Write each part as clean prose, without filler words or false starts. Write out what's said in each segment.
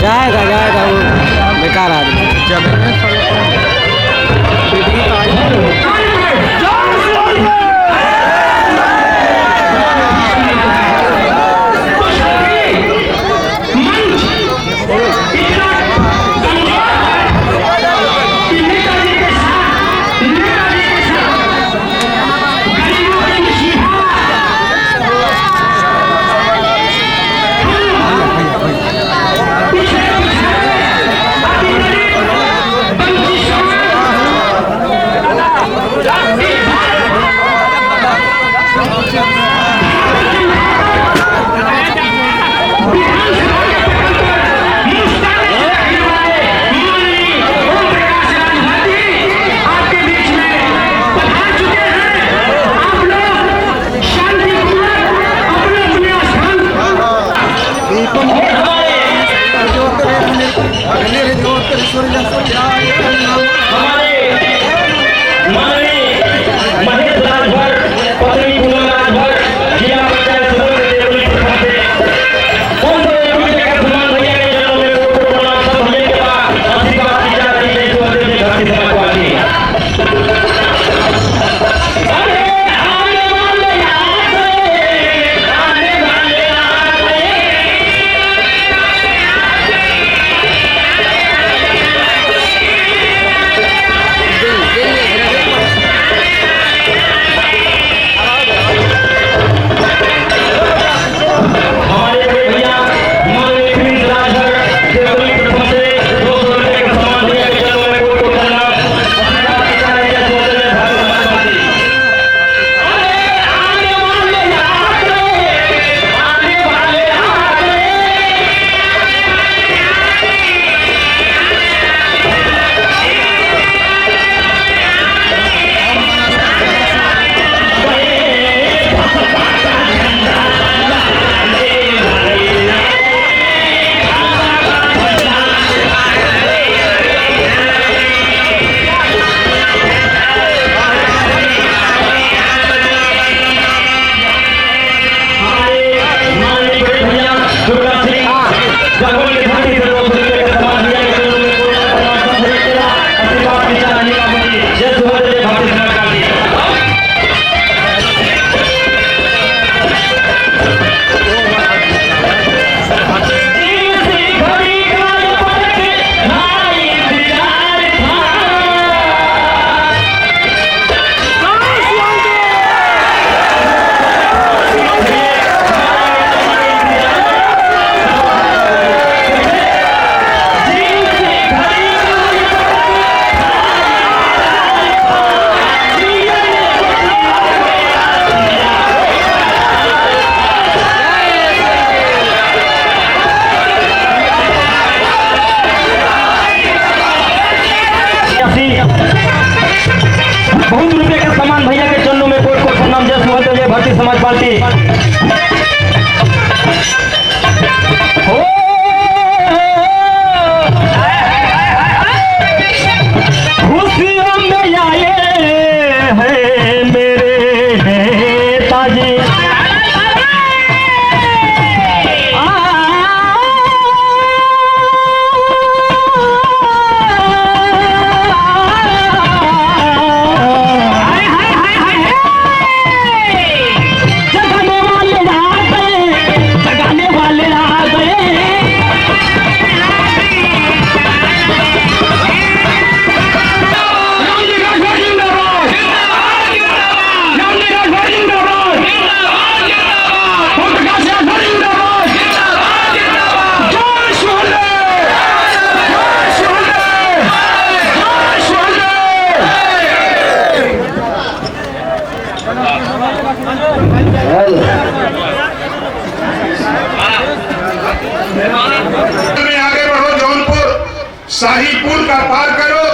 जाएगा जाएगा वो बेकार आदमी बहुत रुपये का सामान भैया के चरणों में कोट कोट प्रणाम। जय सुहृद जय भारतीय समाज पार्टी। खुशियों में आए हैं मेरे ताजी आगे बढ़ो जौनपुर शाही पुल का पार करो।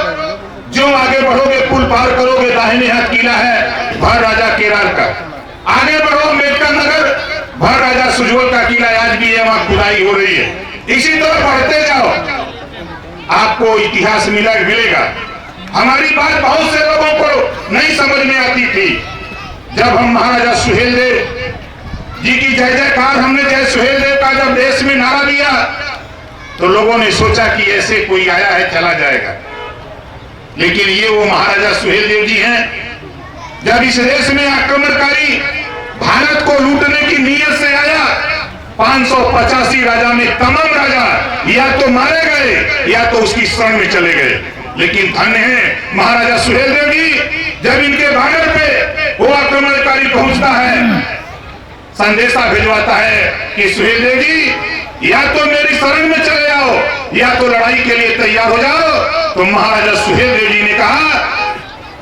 जो आगे बढ़ोगे पुल पार करोगे दाहिने हाथ किला है भर राजा केराल का। आगे बढ़ो अम्बेडकर नगर भर राजा सुजवल का किला आज भी है, वहां खुदाई हो रही है। इसी तरह बढ़ते जाओ, आपको इतिहास मिलेगा। हमारी बात बहुत से लोगों को नहीं समझ में आती थी। जब हम महाराजा सुहेलदेव जी की जय जयकार, हमने जय सुहेलदेव का जब देश में नारा दिया, तो लोगों ने सोचा कि ऐसे कोई आया है चला जाएगा, लेकिन ये वो महाराजा सुहेलदेव जी हैं। जब इस देश में आक्रमणकारी भारत को लूटने की नीयत से आया, 585 राजा में तमाम राजा या तो मारे गए या तो उसकी शरण में चले गए। लेकिन धन्य है महाराजा सुहेलदेव जी, जब इनके भागर पे वो आक्रमणकारी पहुंचता है, संदेशा भिजवाता है कि सुहेलदेव जी या तो मेरी शरण में चले आओ या तो लड़ाई के लिए तैयार हो जाओ। तो महाराजा सुहेलदेव जी ने कहा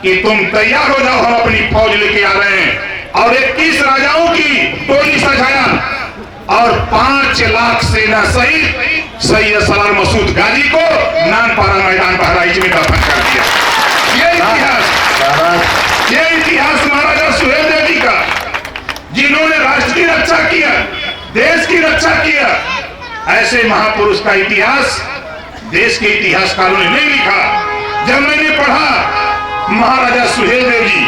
कि तुम तैयार हो जाओ, हम अपनी फौज लेके आ रहे हैं। और 21 राजाओं की टोली सजाया और 5 लाख सेना सहित सैयद सलार मसूद गाजी को नानपारा मैदान बहराइच में दफन कर दिया। ये इतिहास महाराजा सुहेलदेव जी का, जिन्होंने राष्ट्र की रक्षा किया, देश की रक्षा किया। ऐसे महापुरुष का इतिहास देश के इतिहासकारों ने नहीं लिखा। जब मैंने पढ़ा महाराजा सुहेलदेव जी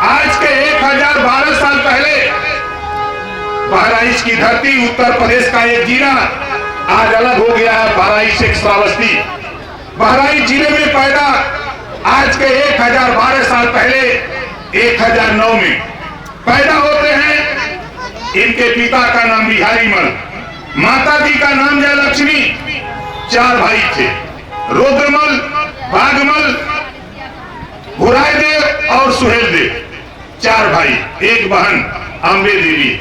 आज के 1012 साल पहले बहराइच की धरती, उत्तर प्रदेश का एक जिला आज अलग हो गया है, बहराइच एक श्रावस्ती। बहराइच जिले में पैदा आज के 1012 साल पहले 1009 में पैदा होते हैं। इनके पिता का नाम बिहारी मल, माता जी का नाम जयलक्ष्मी। 4 भाई थे, रुद्रमल, बाघमल, भुरायदेव और सुहेलदेव। 4 भाई, एक बहन अम्बे देवी।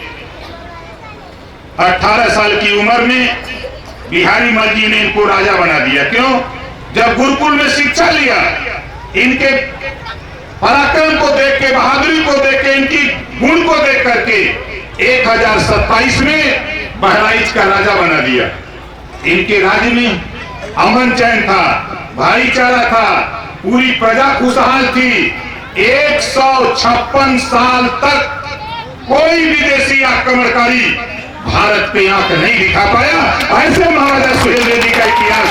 18 साल की उम्र में बिहारी मल जी ने इनको राजा बना दिया। क्यों? जब गुरुकुल में शिक्षा लिया, इनके पराक्रम को देख के, बहादुरी को देख के, इनकी गुण को देख करके 1027 में बहराइच का राजा बना दिया। इनके राज्य में अमन चैन था, भाईचारा था, पूरी प्रजा खुशहाल थी। 156 साल तक कोई विदेशी आक्रमणकारी भारत पे आंख नहीं दिखा पाया। ऐसे महाराजा सुहेलदेव जी का इतिहास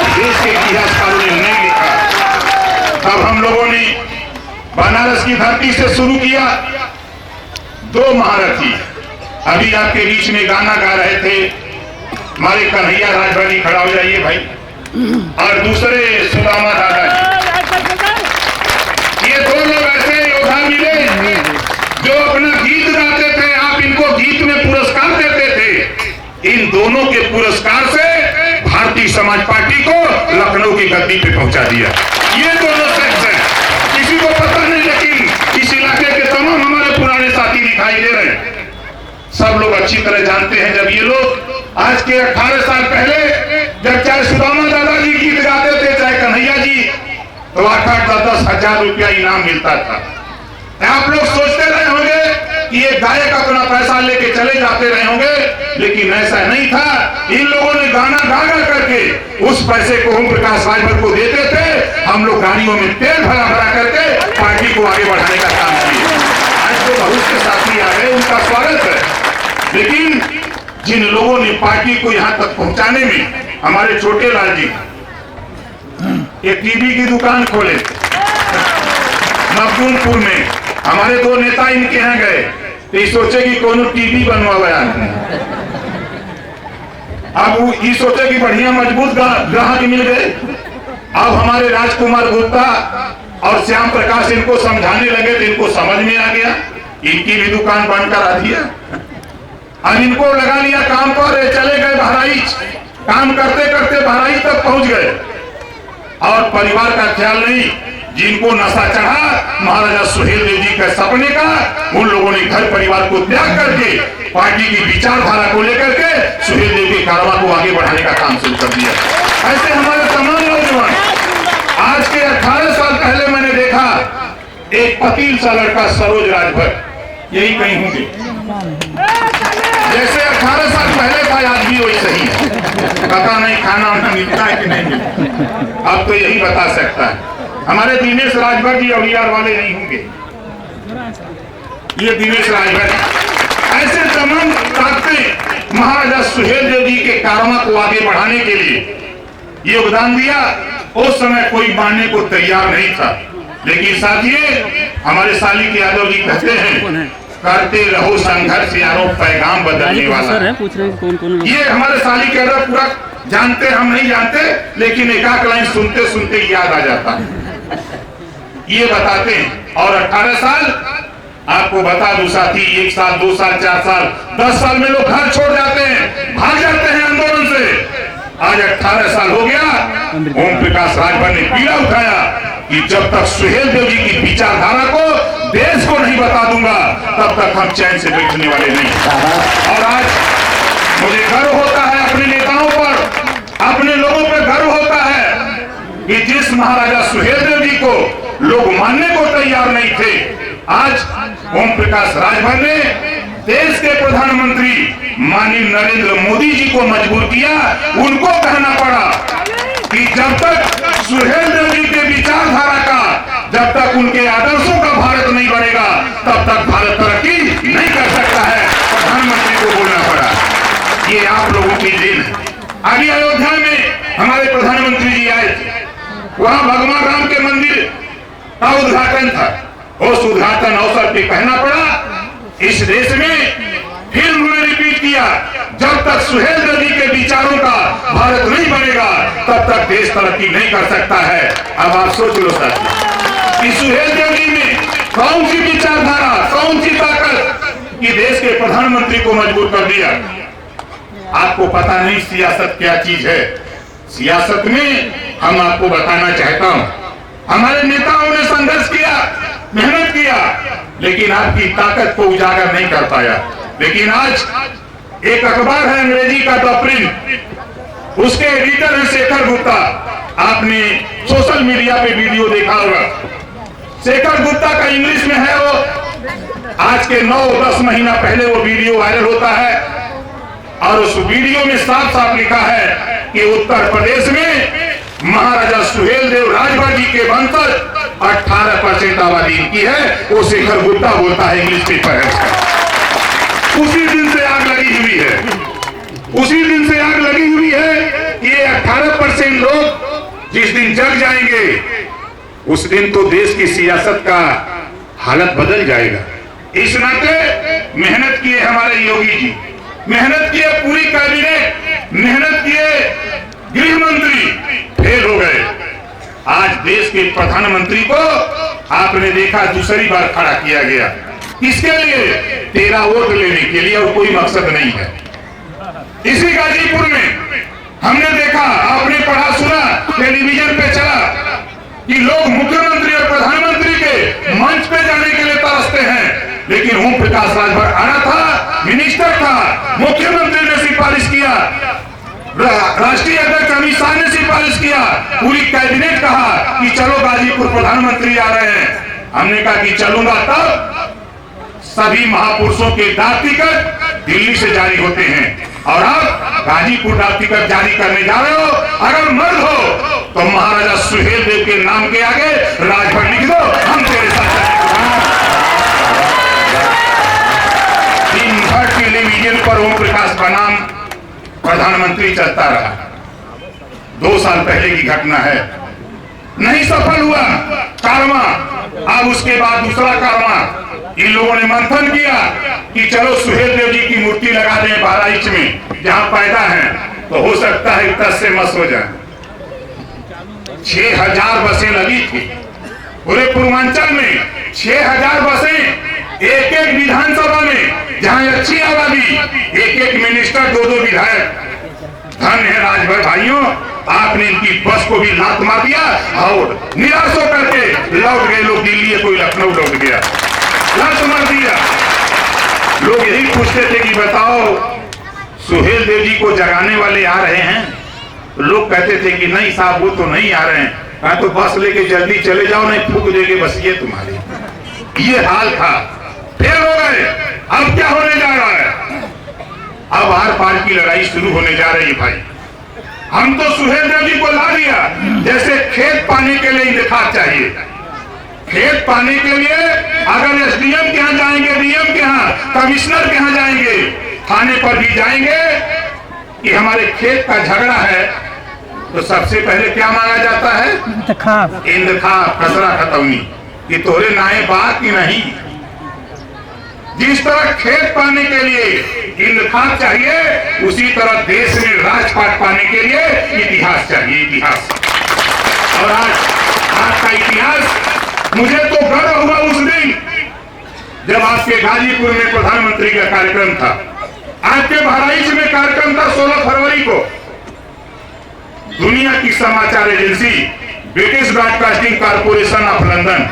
देश के इतिहासकारों ने नहीं लिखा। तब हम लोगों ने बनारस की धरती से शुरू किया। 2 महारथी अभी आपके बीच में गाना गा रहे थे, हमारे कन्हैया राजभरी, खड़ा हो जाइए भाई, और दूसरे सुदामा दादा जी। ये 2 लोग ऐसे योद्धा मिले जो अपना गीत गाते थे, आप इनको गीत में पुरस्कार देते थे। इन दोनों के पुरस्कार से भारतीय समाज पार्टी को लखनऊ की गद्दी पे पहुंचा दिया। ये दोनों शख्स हैं, किसी को पता नहीं, लेकिन इस इलाके के तमाम हमारे पुराने साथी दिखाई दे रहे हैं। सब लोग अच्छी तरह जानते हैं, जब ये लोग आज के 18 साल पहले जब चाहे सुदामा दादाजी गीत गाते थे, चाहे कन्हैया जी, तो 8-10 हजार रुपया इनाम मिलता था। आप लोग सोचते रहे होंगे कि ये गायक अपना पैसा लेके चले जाते रहे होंगे, लेकिन ऐसा नहीं था। इन लोगों ने गाना गा करके उस पैसे को ओम प्रकाश राजभर को देते थे। हम लोग गाड़ियों में तेल भरा भरा करके पार्टी को आगे बढ़ाने का काम किया। आज तो बहुत से साथी आ गए, उनका स्वागत है। लेकिन जिन लोगों ने पार्टी को यहाँ तक पहुंचाने में, हमारे छोटे लाल जी एक टीवी की दुकान खोले मखदूमपुर में, हमारे 2 नेता इनके यहाँ गए, तो ये सोचे कि कोनो टीवी बनवाया। अब ये सोचे कि बढ़िया मजबूत ग्राहक मिल गए। अब हमारे राजकुमार गुप्ता और श्याम प्रकाश इनको समझाने लगे, तो इनको समझ में आ गया, इनकी भी दुकान बनकर आ दिया। अब इनको लगा लिया काम पर, चले गए बहराइच। काम करते करते बहराइच तक पहुंच गए और परिवार का ख्याल नहीं। जिनको नशा चढ़ा महाराजा सुहेलदेव जी के सपने का, उन लोगों ने घर परिवार को त्याग करके पार्टी की विचारधारा को लेकर के सुहेलदेव के कारवा को आगे बढ़ाने का काम शुरू कर दिया। ऐसे हमारे तमाम नौजवान, आज के 18 साल पहले मैंने देखा एक पतील सा लड़का सरोज राजभर, यही कहीं होंगे, जैसे 18 साल पहले था आज भी वैसे ही है। पता नहीं खाना वाना मिलता है कि नहीं मिलता, अब तो यही बता सकता है। हमारे दिनेश राजभर जी अड़ियार वाले नहीं होंगे, ये दिनेश राजभर ऐसे तमाम ताकतें महाराजा सुहेलदेव जी के कारनामा को आगे बढ़ाने के लिए योगदान दिया। उस समय कोई मानने को तैयार नहीं था, लेकिन साथियों हमारे सालिक यादव जी कहते हैं, करते रहो संघर्ष यारों पैगाम बदलने वाला। पूछ रहे हैं कौन कौन। ये हमारे सालिक यादव पूरा जानते, हम नहीं जानते, लेकिन एक आध लाइन सुनते सुनते याद आ जाता है। ये बताते हैं। और 18 साल आपको बता दूं साथी, 1 साल 2 साल 4 साल 10 साल में लोग घर छोड़ जाते हैं, भाग जाते हैं आंदोलन से। आज 18 साल हो गया, ओम प्रकाश राजभर ने पीड़ा उठाया कि जब तक सुहेलदेव जी की विचारधारा को देश को नहीं बता दूंगा, तब तक हम चैन से बैठने वाले नहीं। और आज मुझे गर्व होता है अपने नेताओं पर, अपने लोगों पर गर्व होता है कि जिस महाराजा सुहेलदेव जी को लोग मानने को तैयार नहीं थे, आज ओम प्रकाश राजभर ने देश के प्रधानमंत्री माननीय नरेंद्र मोदी जी को मजबूर किया। उनको कहना पड़ा कि जब तक सुहेलदेव जी के विचारधारा का, जब तक उनके आदर्शों का भारत नहीं बनेगा, तब तक भारत तरक्की नहीं कर सकता है। प्रधानमंत्री को बोलना पड़ा। ये आप लोगों की देन है। आगे अयोध्या में हमारे प्रधानमंत्री जी आए, वहां भगवान राम के मंदिर का उद्घाटन था। उस उद्घाटन अवसर पे कहना पड़ा, इस देश में फिर उन्होंने रिपीट किया, जब तक सुहेलदेव जी के विचारों का भारत नहीं बनेगा, तब तक देश तरक्की नहीं कर सकता है। अब आप सोच लो साथी कि सुहेलदेव जी में कौन सी विचारधारा, कौन सी ताकत कि देश के प्रधानमंत्री को मजबूर कर दिया। आपको पता नहीं सियासत क्या चीज है। सियासत में हम आपको बताना चाहता हूं, हमारे नेताओं ने संघर्ष किया, मेहनत किया, लेकिन आपकी ताकत को उजागर नहीं कर पाया। लेकिन आज एक अखबार है अंग्रेजी का द प्रिंट, उसके एडिटर हैं शेखर गुप्ता। आपने सोशल मीडिया पे वीडियो देखा होगा। शेखर गुप्ता का इंग्लिश में है वो, आज के 9-10 महीना पहले वो वीडियो वायरल होता है और उस वीडियो में साफ साफ लिखा है कि उत्तर प्रदेश में महाराजा सुहेलदेव राजभर जी के वंशज 18% आबादी इनकी है। वो शेखर गुप्ता बोलता है, इंग्लिश पेपर है। उसी दिन से आग लगी हुई है, उसी दिन से आग लगी हुई है कि ये 18% लोग जिस दिन जग जाएंगे, उस दिन तो देश की सियासत का हालत बदल जाएगा। इस नाते मेहनत किए हमारे योगी जी, मेहनत किए पूरी कैबिनेट, मेहनत किए गृह मंत्री, फेल हो गए। आज देश के प्रधानमंत्री को आपने देखा दूसरी बार खड़ा किया गया। किसके लिए? 13 वोट लेने के लिए, और कोई मकसद नहीं है। इसी गाजीपुर में हमने देखा, आपने पढ़ा सुना, टेलीविजन पे चला कि लोग मुख्यमंत्री और प्रधानमंत्री के मंच पे जाने के लिए तरसते हैं, लेकिन ओम प्रकाश राजभर आना था, मिनिस्टर था, मुख्यमंत्री ने सिफारिश किया, राष्ट्रीय अध्यक्ष अमित शाह ने सिफारिश किया, पूरी कैबिनेट कहा कि चलो गाजीपुर प्रधानमंत्री आ रहे हैं। हमने कहा कि चलूंगा, तब सभी महापुरुषों के डाक टिकट दिल्ली से जारी होते हैं और अब गाजीपुर डाक टिकट जारी करने जा रहे हो। अगर मर्द हो तो महाराजा सुहेलदेव के नाम के आगे राजभर लिख दो, हम तेरे साथ दिन भर टेलीविजन पर ओम प्रकाश का नाम प्रधानमंत्री चलता रहा। 2 साल पहले की घटना है, नहीं सफल हुआ कारवा। अब उसके बाद दूसरा कारवा, इन लोगों ने मंथन किया कि चलो सुहेलदेव जी की मूर्ति लगा दें बहराइच में, जहां पैदा है, तो हो सकता है तस से मस हो जाए। 6000 बसें लगी थी पूरे पूर्वांचल में, 6000 बसें, एक एक विधानसभा में जहां अच्छी आबादी, एक एक मिनिस्टर, 2-2 विधायक। धन्य है राजभर भाइयों, आपने इनकी बस को भी लात मार दिया और निराश होकर के लौट गए लोग दिल्ली, कोई लखनऊ लौट गया, लात मार दिया। लोग यही पूछते थे कि बताओ सुहेलदेव जी को जगाने वाले आ रहे हैं, तो लोग कहते थे कि नहीं साहब वो तो नहीं आ रहे हैं, कहा तो बस लेके जल्दी चले जाओ, नहीं फूक देंगे बस ये तुम्हारे। ये हाल था, फेल हो गए। अब क्या होने जा रहा है? अब आर पार की लड़ाई शुरू होने जा रही है भाई। हम तो सुहेलदेव जी को ला दिया, जैसे खेत पानी के लिए इंतखाब चाहिए, खेत पाने के लिए अगर एसडीएम के यहाँ जाएंगे, डीएम के यहाँ, कमिश्नर के यहाँ जाएंगे, थाने पर भी जाएंगे कि हमारे खेत का झगड़ा है, तो सबसे पहले क्या मांगा जाता है? इंतखाब, खसरा खतौनी, कि तोरे नाए बात की नहीं। जिस तरह खेत पाने के लिए इंतखाब चाहिए, उसी तरह देश में राजपाट पाने के लिए इतिहास चाहिए, इतिहास। और आज का इतिहास, मुझे तो गर्व हुआ उस दिन जब आपके गाजीपुर में प्रधानमंत्री का कार्यक्रम था, आपके बहराइच में कार्यक्रम था 16 फरवरी को। दुनिया की समाचार agency British broadcasting corporation of London,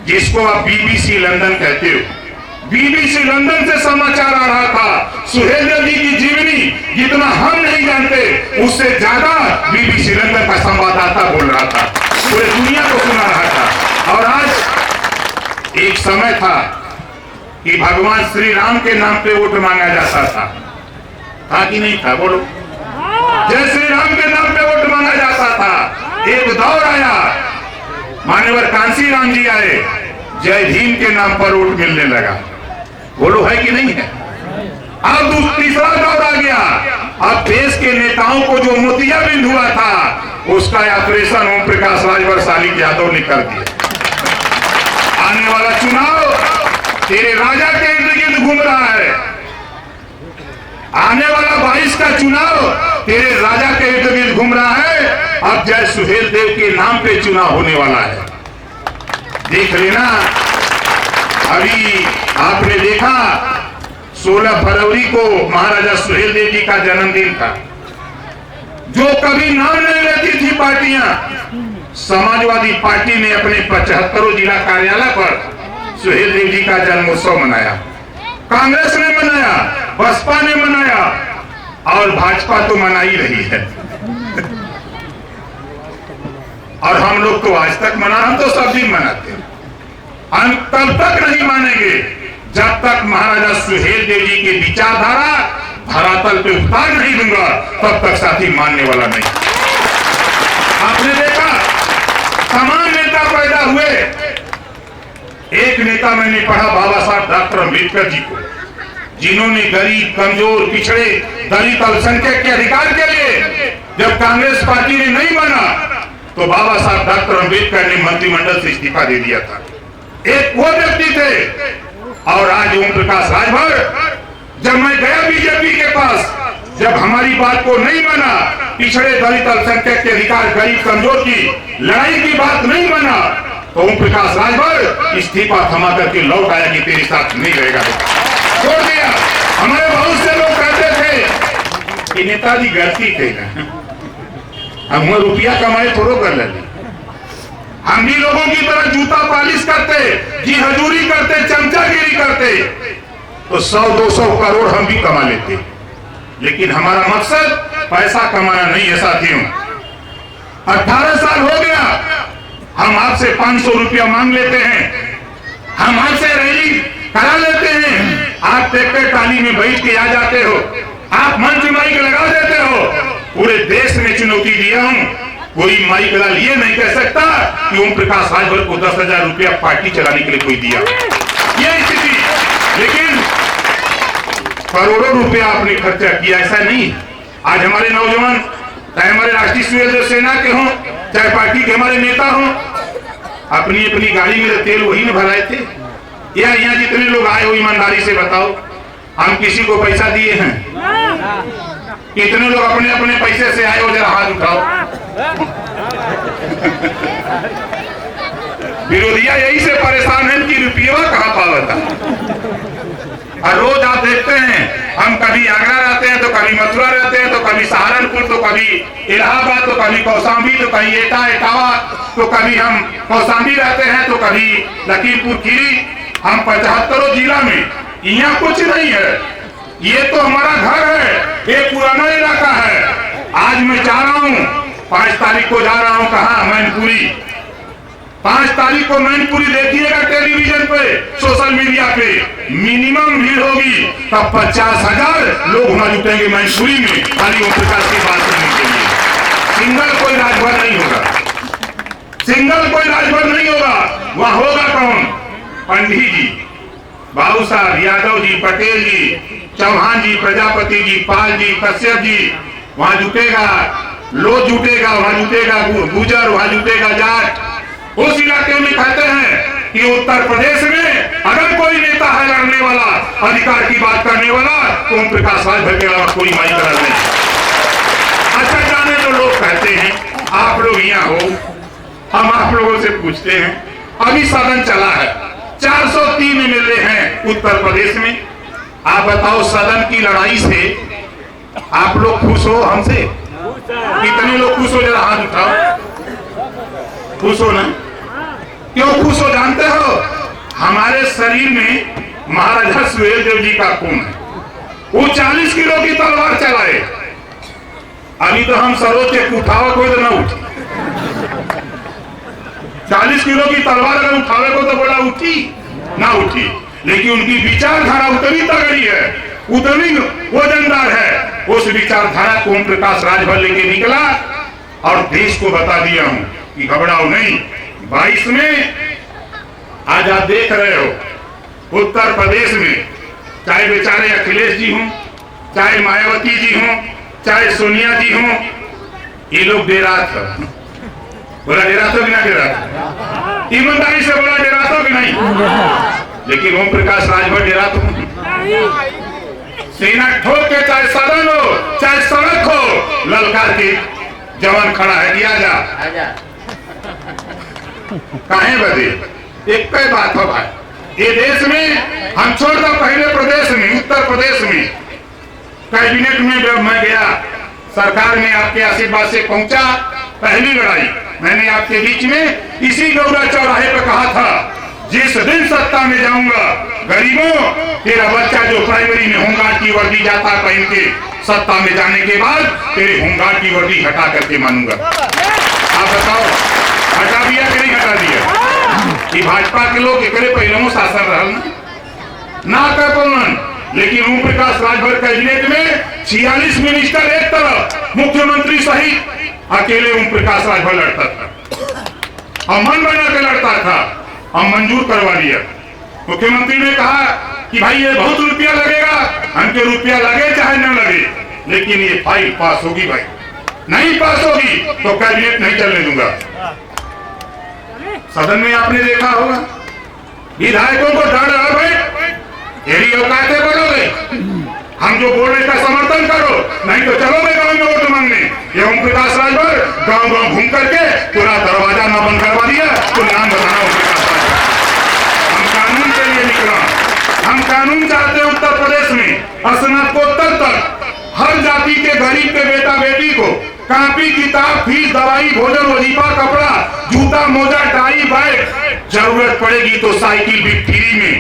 जिसको आप बीबीसी लंदन कहते हो, बीबीसी लंदन से समाचार आ रहा था सुहेलदेव जी की जीवनी जितना हम नहीं जानते, उससे ज्यादा बीबीसी लंदन का संवाददाता बोल रहा था, पूरे दुनिया को सुना रहा था। और आज एक समय था कि भगवान श्री राम के नाम पे वोट मांगा जाता था कि नहीं था? बोलो। जय श्री राम के नाम पे वोट मांगा जाता था। एक दौर आया, मान्यवर कांसी राम जी आए, जय भीम के नाम पर वोट मिलने लगा। बोलो, है कि नहीं है? अब तीसरा दौर आ गया, अब देश के नेताओं को जो मोतियाबिंद हुआ था, उसका ऑपरेशन ओम प्रकाश राजभर सालिक यादव ने कर दिया। आने वाला चुनाव तेरे राजा के इर्द गिर्द घूम रहा है, आने वाला 22 का चुनाव तेरे राजा के इर्द गिर्द घूम रहा है। अब जय सुहेलदेव के नाम पे चुनाव होने वाला है, देख लेना। अभी आपने देखा 16 फरवरी को महाराजा सुहेलदेव जी का जन्मदिन था। जो कभी नाम नहीं लेती थी पार्टियां, समाजवादी पार्टी ने अपने 75 जिला कार्यालय पर सुहेलदेव जी का जन्मोत्सव मनाया। कांग्रेस ने मनाया, बसपा ने मनाया, और भाजपा तो मना ही रही है। और हम लोग तो आज तक हम तो सब दिन मनाते हैं। हम तब तक नहीं मानेंगे जब तक महाराजा सुहेलदेव जी की विचारधारा धरातल पे उतार नहीं दूंगा, तब तक साथी मानने वाला नहीं। आपने देखा तमाम नेता पैदा हुए। एक नेता मैंने पढ़ा, बाबा साहब डॉक्टर अम्बेडकर जी को, जिन्होंने गरीब, कमजोर, पिछड़े, दलित, अल्पसंख्यक के अधिकार के लिए जब कांग्रेस पार्टी ने नहीं माना, तो बाबा साहब डॉक्टर अम्बेडकर ने मंत्रिमंडल से इस्तीफा दे दिया था। एक वो व्यक्ति थे। और आज ओम प्रकाश राजभर, जब मैं गया बीजेपी के पास, जब हमारी बात को नहीं माना, पिछड़े, दलित, अल्पसंख्यक के अधिकार, गरीब, कमजोर की लड़ाई की बात नहीं माना, तो ओम प्रकाश राजभर इस्तीफा थमा करके लौट आया कि तेरे साथ नहीं रहेगा, छोड़ दिया। हमारे बहुत से लोग कहते थे कि नेताजी गलती थे, हम रुपया कमाए थोड़ो कर लेते, हम भी लोगों की तरह जूता पालिश करते, जी हजूरी करते, चमचागिरी करते, तो 100-200 करोड़ हम भी कमा लेते। लेकिन हमारा मकसद पैसा कमाना नहीं है साथियों। 18 साल हो गया, हम आपसे 500 रुपया मांग लेते हैं, हम आपसे रैली करा लेते हैं, आप ट्रैक्टर टाली में बैठ के आ जाते हो, आप मंच माइक लगा देते हो। पूरे देश में चुनौती दिया हूं, कोई माइक लाल ये नहीं कह सकता कि ओम प्रकाश राजभर को 10,000 रुपया पार्टी चलाने के लिए कोई दिया, ये स्थिति। लेकिन करोड़ों रुपया आपने खर्चा किया, ऐसा नहीं। आज हमारे नौजवान, चाहे हमारे राष्ट्रीय स्वयं सेना के हों, चाहे पार्टी के हमारे नेता हों, अपनी अपनी गाड़ी में तेल वही न भराए थे। या यहाँ जितने लोग आए हो, ईमानदारी से बताओ, हम किसी को पैसा दिए हैं? कितने लोग अपने अपने पैसे से आए हो, जरा हाथ उठाओ। विरोधिया यही से परेशान है कि रुपया कहाँ पावता। और रोज आप देखते हैं, हम कभी आगरा रहते हैं, तो कभी मथुरा रहते हैं, तो कभी सहारनपुर, तो कभी इलाहाबाद, तो कभी कौशाम्बी, तो कहीं एटा इटावा, तो कभी हम कौशाम्बी रहते हैं, तो कभी लखीमपुर खीरी। हम 75 जिला में, यहाँ कुछ नहीं है, ये तो हमारा घर है, ये पुराना इलाका है। आज मैं जा रहा हूँ, 5 तारीख को जा रहा हूँ, कहाँ? मैनपुरी। 5 तारीख को मैनपुरी देखिएगा टेलीविजन पे, सोशल मीडिया पे, मिनिमम भीड़ होगी, तब 50,000 लोग वहां जुटेंगे मैनपुरी में, खाली ओम प्रकाश की बात करने के लिए। सिंगल कोई राजभर नहीं होगा, सिंगल कोई राजभर नहीं होगा। वहां होगा कौन? पंडित जी, बाबू साहब, यादव जी, पटेल जी, चौहान जी, प्रजापति जी, पाल जी, कश्यप जी, वहां जुटेगा लोग, जुटेगा वहां जुटेगा गुजर, वहां जुटेगा जाट। उस इलाके में कहते हैं कि उत्तर प्रदेश में अगर कोई नेता है लड़ने वाला, अधिकार की बात करने वाला, तो ओम प्रकाश राजभर के अलावा कोई माई करा नहीं। अच्छा, जाने तो लोग कहते हैं, आप लोग यहाँ हो, हम आप लोगों से पूछते हैं, अभी सदन चला है, 403 एमएलए हैं उत्तर प्रदेश में। आप बताओ, सदन की लड़ाई से आप लोग खुश हो? हमसे कितने लोग खुश हो? जरा हाथ उठाओ। खुश हो ना? क्यों खुश हो जानते हो? हमारे शरीर में महाराजा सुहेल देव जी का खून है। वो 40 किलो की तलवार चलाए। अभी तो हम सरोज के उठावा कोई तो ना उठी। 40 किलो की तलवार अगर उठावे को तो बोला उठी ना उठी, लेकिन उनकी विचारधारा उतनी तगड़ी है, उतनी वजनदार है। उस विचारधारा को ओम प्रकाश राजभर लेके निकला और देश को बता दिया हूं कि घबराओ नहीं। 22 में आज आप देख रहे हो उत्तर प्रदेश में, चाहे बेचारे अखिलेश जी हों, चाहे मायावती जी हों, चाहे सोनिया जी हों, ये लोग डेरा था। बोला डेरा तो कि ना डेरा? ईमानदारी से बोला डेरा तो कि नहीं? लेकिन ओम प्रकाश राजभर डेरा तो सीना ठोक के, चाहे सदन हो चाहे सड़क हो, ललकार के जवान खड़ा है, दिया जा काहे बदे? एक कई बात हो भाई, ये देश में हम छोड़ दो, पहले प्रदेश में, उत्तर प्रदेश में कैबिनेट में जब मैं गया, सरकार में आपके आशीर्वाद से पहुंचा, पहली लड़ाई मैंने आपके बीच में इसी गौरा चौराहे पे कहा था, जिस दिन सत्ता में जाऊंगा, गरीबों, तेरा बच्चा जो प्राइमरी में होमगार्ड की वर्दी जाता पहन के, सत्ता में जाने के बाद तेरे होमगार्ड की वर्दी हटा करके मानूंगा। आप बताओ, हटा दिया कि नहीं हटा दिया? कि भाजपा के लोग एक पहले शासन रहल ना कर पौन, लेकिन ओम प्रकाश राजभर कैबिनेट में 46 मिनिस्टर एक तरफ, मुख्यमंत्री सहित अकेले ओम प्रकाश राजभर लड़ता था और मन बना के लड़ता था और मंजूर करवा दिया। मुख्यमंत्री ने कहा कि भाई ये बहुत रुपया लगेगा, हमके रुपया लगे चाहे न लगे, लेकिन ये फाइल पास होगी। भाई नहीं पास होगी तो कैबिनेट नहीं चलने दूंगा। सदन में आपने देखा होगा, विधायकों को डर रहा भाई, यही औकात बोलोगे, हम जो बोल रहे का समर्थन करो, नहीं तो चलोगे गांव में वोट मांगने। ये ओम प्रकाश राजभर गांव गांव घूम करके पूरा दरवाजा ना बंद करवा दिया, तो नाम बताना ओम प्रकाश राजभर। हम कानून के लिए निकला, हम कानून चाहते हैं उत्तर प्रदेश में स्नातकोत्तर तक हर जाति के गरीब के बेटा बेटी को कॉपी किताब फीस दवाई भोजन वजीफा कपड़ा जूता मोजा टाई बैग, जरूरत पड़ेगी तो साइकिल भी फ्री में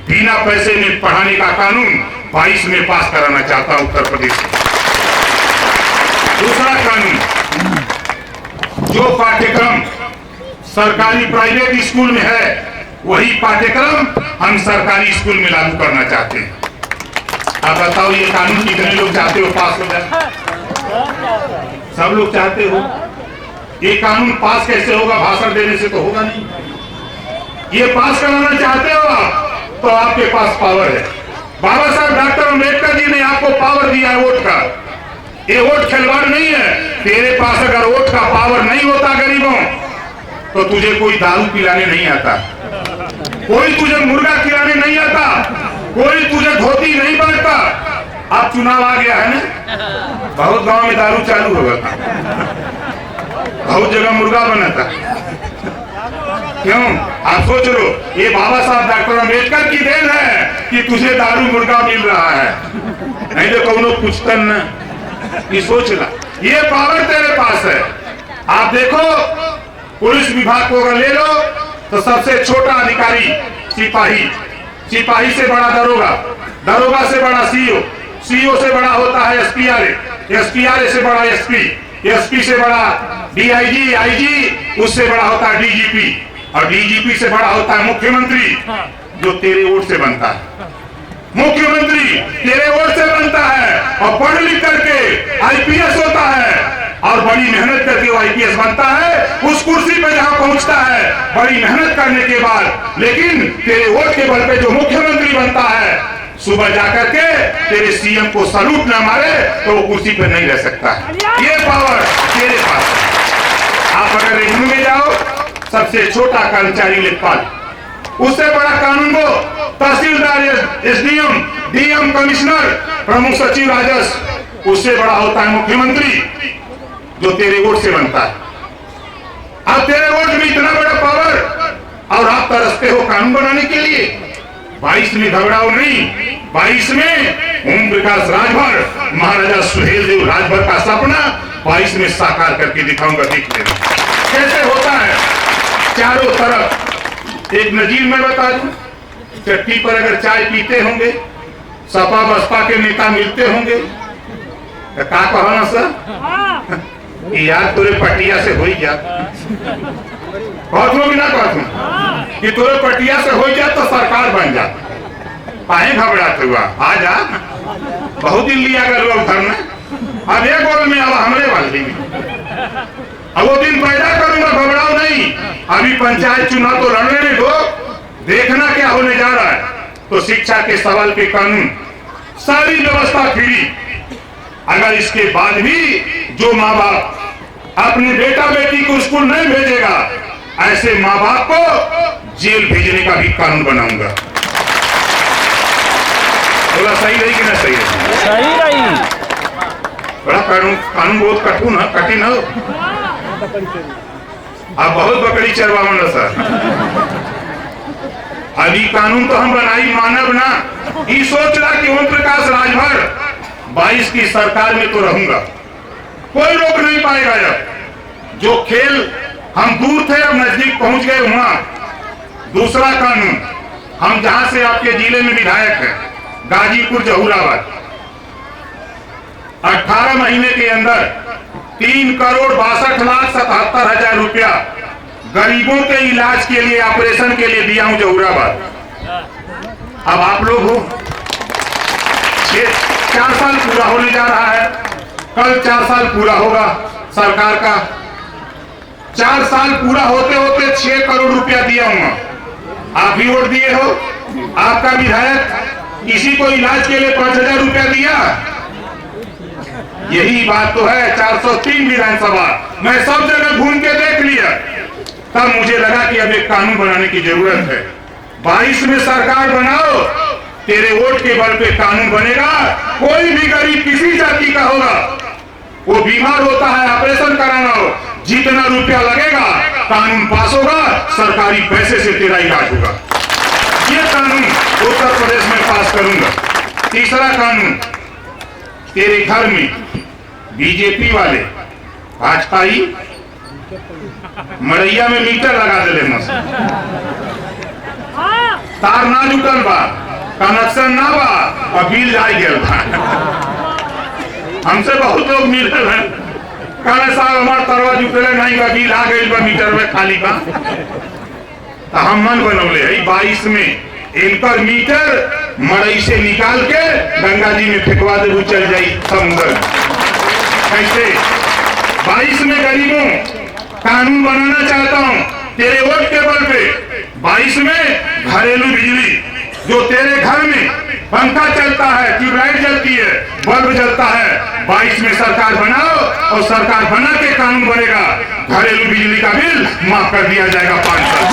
बिना पैसे में पढ़ाने का कानून 22 में पास कराना चाहता हूं उत्तर प्रदेश में। दूसरा कानून, जो पाठ्यक्रम सरकारी प्राइवेट स्कूल में है वही पाठ्यक्रम हम सरकारी स्कूल में लागू करना चाहते हैं। आप बताओ ये कानून कितने लोग चाहते हो पास हो जाए? सब लोग चाहते हो। ये कानून पास कैसे होगा? भाषण देने से तो होगा नहीं। ये पास कराना चाहते हो आप, तो आपके पास पावर है। बाबा साहब डॉक्टर अम्बेडकर जी ने आपको पावर दिया है वोट का। ये वोट खिलवाड़ नहीं है। तेरे पास अगर वोट का पावर नहीं होता गरीबों, तो तुझे कोई दारू पिलाने नहीं आता, कोई तुझे मुर्गा खिलाने नहीं आता, कोई तुझे धोती नहीं बांटता। अब चुनाव आ गया है ना, बहुत गांव में दारू चालू होगा, बहुत जगह मुर्गा बना था। क्यों? आप सोच लो, ये बाबा साहब डॉक्टर अम्बेडकर की देन है कि तुझे दारू मुर्गा मिल रहा है, नहीं तो कौनो पूछता न। ये सोच ला, ये पावर तेरे पास है। आप देखो, पुलिस विभाग को अगर ले लो तो सबसे छोटा अधिकारी सिपाही, सिपाही से बड़ा दरोगा, दरोगा से बड़ा सीओ, सीओ से बड़ा होता है एसपीआरए, एसपीआरए से बड़ा एसपी, एसपी से बड़ा डीआईजी, आईजी, उससे बड़ा होता है डीजीपी, और डीजीपी से बड़ा होता है मुख्यमंत्री, जो तेरे वोट से बनता है। मुख्यमंत्री तेरे वोट से बनता है और पढ़ लिख करके आईपीएस होता है। और बड़ी मेहनत करके वो IPS बनता है, उस कुर्सी पे जहां पहुंचता है बड़ी मेहनत करने के बाद, लेकिन तेरे वोट के बल पे जो मुख्यमंत्री बनता है, सुबह जाकर के तेरे CM को सलूट न मारे तो वो कुर्सी पे नहीं रह सकता है। ये पावर तेरे पास है। आप अगर रेवन्यू में जाओ, सबसे छोटा कर्मचारी लेखपाल, उससे बड़ा कानून वो तहसीलदार, SDM, DM, कमिश्नर, प्रमुख सचिव, राजस्व, उससे बड़ा होता है मुख्यमंत्री, जो तेरे वोट से बनता है। अब तेरे वोट में इतना बड़ा पावर और आप तरसते हो कानून बनाने के लिए। 22 में घबराओ नहीं, 22 में ओम प्रकाश राजभर, महाराजा सुहेलदेव राजभर का सपना 22 में साकार करके दिखाऊंगा। देख लेना कैसे होता है। चारों तरफ एक नजीर में बता दूं, चट्टी पर अगर चाय पीते होंगे, सपा बसपा के नेता मिलते होंगे, तो का कहो ना सर, यार तोरे पटिया से हो ही जा, कहूँ ना कहूँ कि तोरे पटिया से हो जा तो सरकार बन जा। पाए घबरात हुआ, आ जा, बहुत दिन लिया कर उधर में, अब एक गोल में अब हमरे वाली में, अब वो दिन पैदा करूंगा, घबराओ नहीं। अभी पंचायत चुनाव तो लड़ने नहीं दो, देखना क्या होने जा रहा है। तो शिक्षा के सवाल पे कानून, सारी व्यवस्था फ्री। अगर इसके बाद भी जो माँ बाप अपने बेटा बेटी को स्कूल नहीं भेजेगा, ऐसे माँ बाप को जेल भेजने का भी कानून बनाऊंगा। बोला सही रही कि ना सही रही? सही रही। बड़ा कानून बहुत कठिन हो। अब बहुत बकरी चरवावन सर। अभी कानून तो हम बनाई मानव ना, ये सोच रहा कि ओम प्रकाश राजभर 22 की सरकार में तो रहूंगा, कोई रोक नहीं पाएगा। जब जो खेल हम दूर थे अब नजदीक पहुंच गए, वहां दूसरा कानून, हम जहां से आपके जिले में विधायक हैं, गाजीपुर जहूराबाद, 18 महीने के अंदर 3,62,77,000 रुपया गरीबों के इलाज के लिए, ऑपरेशन के लिए दिया हूं जहूराबाद। अब आप लोग हो, 4 साल पूरा होने जा रहा है, कल 4 साल पूरा होगा सरकार का। 4 साल पूरा होते होते 6 करोड़ रुपया दिया हूं। आप भी वोट दिए हो, आपका विधायक किसी को इलाज के लिए 5,000 रुपया दिया। यही बात तो है 403 विधानसभा, मैं सब जगह घूम के देख लिया, तब मुझे लगा कि अब एक कानून बनाने की जरूरत है। 22 में सरकार बनाओ, तेरे वोट के बल पे कानून बनेगा। कोई भी गरीब किसी जाति का होगा, वो बीमार होता है, ऑपरेशन कराना हो, जितना रुपया लगेगा कानून पास होगा, सरकारी पैसे से तेरा इलाज होगा। ये कानून उत्तर प्रदेश में पास करूंगा। तीसरा कानून, तेरे घर में बीजेपी वाले, भाजपाई मड़ैया में मीटर लगा दे लेना, तार ना जुटल बा, कनेक्शन ना बा, और बिल जाए गया बा। हमसे बहुत लोग मिले हैं, कहने साहब हमारे तरवा जुटले नहीं बा, बिल आ गई बा, मीटर में खाली बा। तो हम मन बनौले 22 में इनका मीटर मड़ई से निकाल के गंगा जी में फेंकवा दे, चल जाई समुद्र। कैसे 22 में गरीबों कानून बनाना चाहता हूं तेरे वोट के बल पे। 22 में घरेलू बिजली, जो तेरे घर में पंखा चलता है, ट्यूबलाइट जलती है, बल्ब जलता है, 22 में सरकार बनाओ, और सरकार बना के कानून बनेगा, घरेलू बिजली का बिल माफ कर दिया जाएगा 5 साल।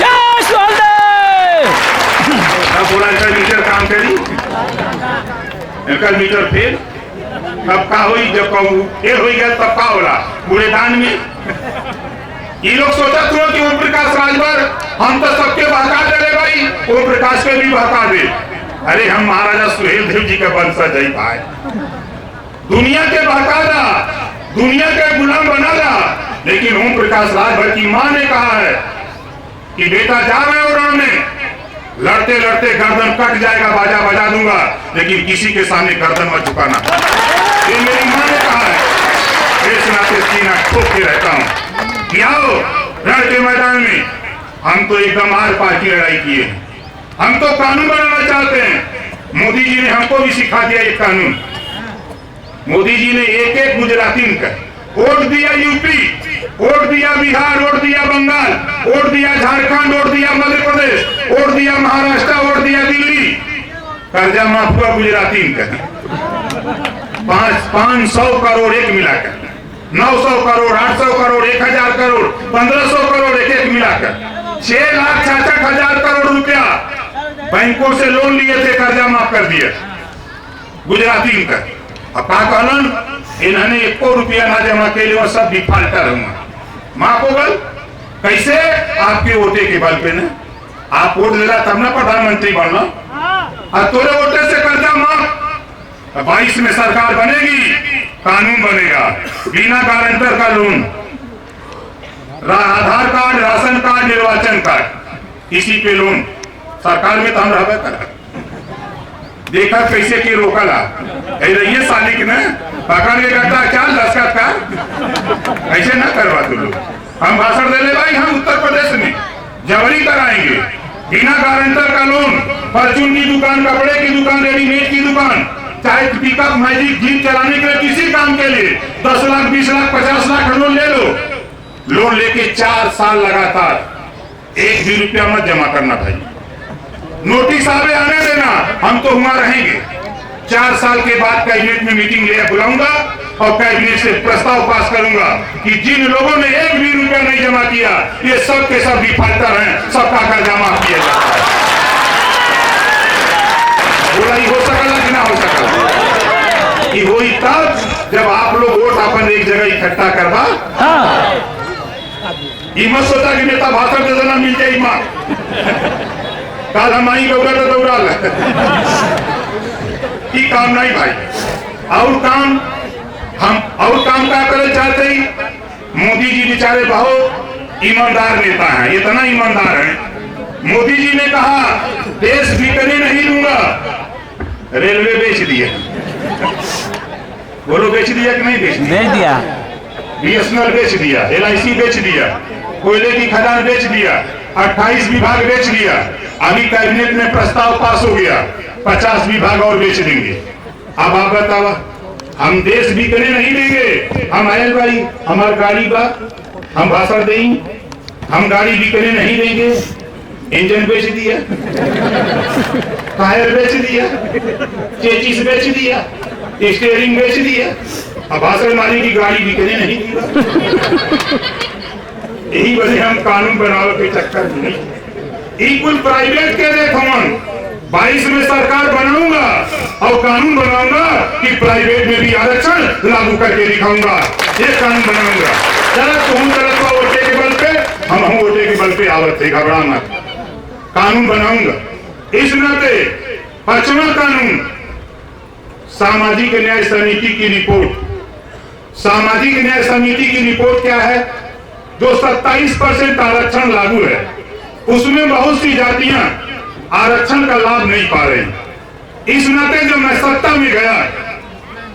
बोला इनका मीटर काम करी, इनका मीटर फेल, तब का हुई, जब फेल हो गया तब का होला कूड़ेदान में। ये लोग सोचा था कि ओम प्रकाश राजभर हम तो सबके बहका दे रहे भाई, ओम प्रकाश के भी बहका दे। अरे हम महाराजा सुहेलदेव जी के वंशज है भाई, दुनिया के बहका दा, दुनिया के गुलाम बना दा। लेकिन ओम प्रकाश राजभर की मां ने कहा है कि बेटा जा रहे हो रण में, लड़ते लड़ते गर्दन कट जाएगा, बाजा बजा दूंगा, लेकिन किसी के सामने गर्दन मत झुकाना। ये मेरी मां ने कहा है, इस नाते सीना ठोक के रहता हूं। आओ रण के मैदान में, हम तो एकदम आर पार की लड़ाई किए, हम तो कानून बनाना चाहते हैं। मोदी जी ने हमको भी सिखा दिया ये कानून। मोदी जी ने एक गुजराती का वोट दिया यूपी, वोट दिया बिहार, वोट दिया बंगाल, वोट दिया झारखंड, वोट दिया मध्य प्रदेश, वोट दिया महाराष्ट्र, वोट दिया दिल्ली। कर्जा माफ हुआ गुजराती का 500 करोड़ एक मिलाकर, 900 करोड़, 800 करोड़, 1000 करोड़, 1500 करोड़ एक एक मिलाकर 6,66,000 करोड़ रुपया बैंकों से लोन लिए थे, कर्जा माफ कर दिया गुजराती का। अब का कहलन, इन्होंने 1 रुपया ना जमा के लिए सब डिफाल्टर हुआ, माफ हो गल। कैसे? आपके वोटे के बल पे न, आप वोट दिला तब ना प्रधानमंत्री बनना, और तोरे वोटे से कर्जा माफ। 22 में सरकार बनेगी, कानून बनेगा, बिना गारंटर का लोन, आधार कार्ड, राशन कार्ड, निर्वाचन कार्ड, इसी पे लोन। सरकार में तो हम रहबे करा, देखा कैसे की रोकला रही सालिक ने पकड़ के करता क्या दस्खत का, ऐसे ना करवा तू लोग। हम भाषण दे ले भाई, हम उत्तर प्रदेश में जबरी कराएंगे, बिना गारंटर का लोन, फॉर्चून की दुकान, कपड़े की दुकान, रेडीमेड की दुकान, चाहे पिकअप, मैजिक, जीप चलाने के लिए, किसी काम के लिए 10 लाख, 20 लाख, 50 लाख लोन ले लो। लोन लेके 4 साल लगातार 1 भी रुपया मत जमा करना भाई, नोटिस आवे आने देना, हम तो वहां रहेंगे। 4 साल के बाद कैबिनेट में मीटिंग ले बुलाऊंगा और कैबिनेट से प्रस्ताव पास करूंगा कि जिन लोगों ने 1 भी रुपया नहीं जमा किया, ये सब के सब डिफाल्टर हैं, सबका कर्जा माफ किया जाए। बोला ये हो सकला कि ना हो सकला? ये होई तब जब आप लोग वोट अपन एक जगह इकट्ठा करवा। ये मत सोचा कि नेता भाषण दे देना मिल जाए माँ, कल हम आई दौड़ा तो दौड़ा काम नहीं भाई। और काम हम और काम क्या करे चाहते ही, मोदी जी बेचारे बहुत ईमानदार नेता हैं, इतना ईमानदार हैं। मोदी जी ने कहा देश बिकने नहीं दूंगा, रेलवे बेच दिया। बोलो बेच दिया कि नहीं बेच दिया? BSNL बेच दिया, LIC बेच दिया, कोयले की खदान बेच दिया, 28 विभाग बेच दिया। अभी कैबिनेट में प्रस्ताव पास हो गया, 50 विभाग और बेच देंगे। अब आप बताओ, हम देश बिकने नहीं देंगे। हम आयल भाई, हमारी गाड़ी बा, हम भाषण देंगे, हम गाड़ी बिकने नहीं देंगे। इंजन बेच दिया, टायर बेच दिया, चेचिस बेच दिया, स्टीयरिंग बेच दिया, अब भाषण मारी की गाड़ी बिकने नहीं दी। यही वजह हम कानून बनावे के चक्कर में इक्वल प्राइवेट के देखो 22 में सरकार बनाऊंगा और कानून बनाऊंगा कि प्राइवेट में भी आरक्षण लागू करके दिखाऊंगा, ये कानून बनाऊंगा। चलो तुम गलत हुआ वोटे के बल पे, हम वोटे के बल पे आवत थे, घबरा मत, कानून बनाऊंगा। इस नाते 5वां कानून, सामाजिक न्याय समिति की रिपोर्ट। सामाजिक न्याय समिति की रिपोर्ट क्या है? जो 27% आरक्षण लागू है, उसमें बहुत सी जातियां आरक्षण का लाभ नहीं पा रही। इस नाते जब मैं सत्ता में गया